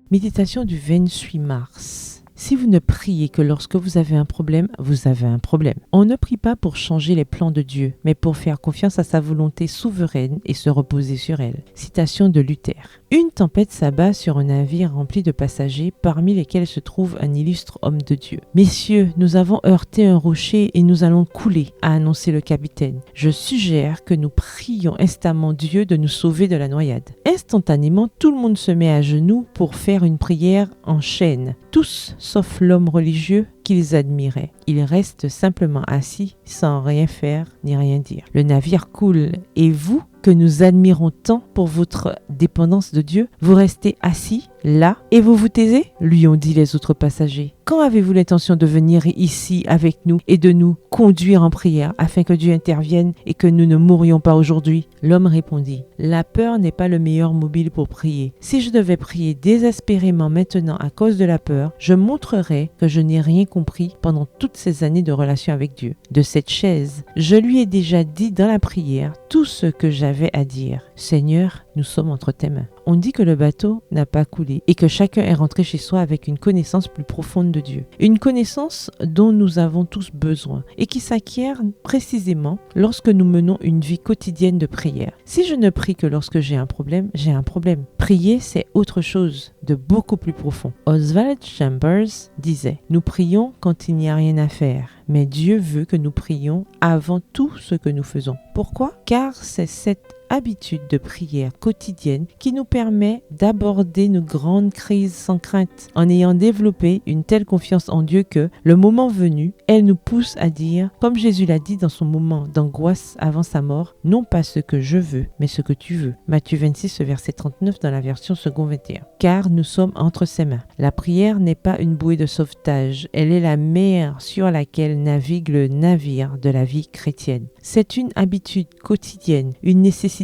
Méditation du 28 mars. Si vous ne priez que lorsque vous avez un problème, vous avez un problème. On ne prie pas pour changer les plans de Dieu, mais pour faire confiance à sa volonté souveraine et se reposer sur elle. Citation de Luther. Une tempête s'abat sur un navire rempli de passagers, parmi lesquels se trouve un illustre homme de Dieu. « Messieurs, nous avons heurté un rocher et nous allons couler », a annoncé le capitaine. « Je suggère que nous prions instamment Dieu de nous sauver de la noyade. » Instantanément, tout le monde se met à genoux pour faire une prière en chaîne. Tous, sauf l'homme religieux qu'ils admiraient. Ils restent simplement assis sans rien faire ni rien dire. Le navire coule et vous, que nous admirons tant pour votre dépendance de Dieu, vous restez assis là et vous vous taisez, lui ont dit les autres passagers. Quand avez-vous l'intention de venir ici avec nous et de nous conduire en prière afin que Dieu intervienne et que nous ne mourions pas aujourd'hui? L'homme répondit, la peur n'est pas le meilleur mobile pour prier. Si je devais prier désespérément maintenant à cause de la peur, je montrerais que je n'ai rien compris pendant toutes ces années de relation avec Dieu. De cette chaise, je lui ai déjà dit dans la prière tout ce que j'avais à dire. Seigneur, nous sommes entre tes mains. On dit que le bateau n'a pas coulé et que chacun est rentré chez soi avec une connaissance plus profonde de Dieu. Une connaissance dont nous avons tous besoin et qui s'acquiert précisément lorsque nous menons une vie quotidienne de prière. Si je ne prie que lorsque j'ai un problème, j'ai un problème. Prier, c'est autre chose, de beaucoup plus profond. Oswald Chambers disait « Nous prions quand il n'y a rien à faire, mais Dieu veut que nous prions avant tout ce que nous faisons. » Pourquoi? Car c'est cette habitude de prière quotidienne qui nous permet d'aborder nos grandes crises sans crainte, en ayant développé une telle confiance en Dieu que, le moment venu, elle nous pousse à dire, comme Jésus l'a dit dans son moment d'angoisse avant sa mort, « Non pas ce que je veux, mais ce que tu veux. » Matthieu 26, verset 39 dans la version second 21. Car nous sommes entre ses mains. La prière n'est pas une bouée de sauvetage, elle est la mer sur laquelle navigue le navire de la vie chrétienne. C'est une habitude quotidienne, une nécessité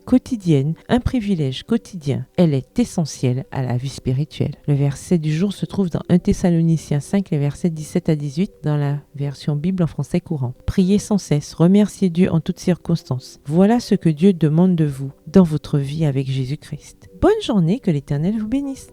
quotidienne, un privilège quotidien. Elle est essentielle à la vie spirituelle. Le verset du jour se trouve dans 1 Thessaloniciens 5, les versets 17 à 18 dans la version Bible en français courant. Priez sans cesse, remerciez Dieu en toutes circonstances. Voilà ce que Dieu demande de vous dans votre vie avec Jésus-Christ. Bonne journée, que l'Éternel vous bénisse.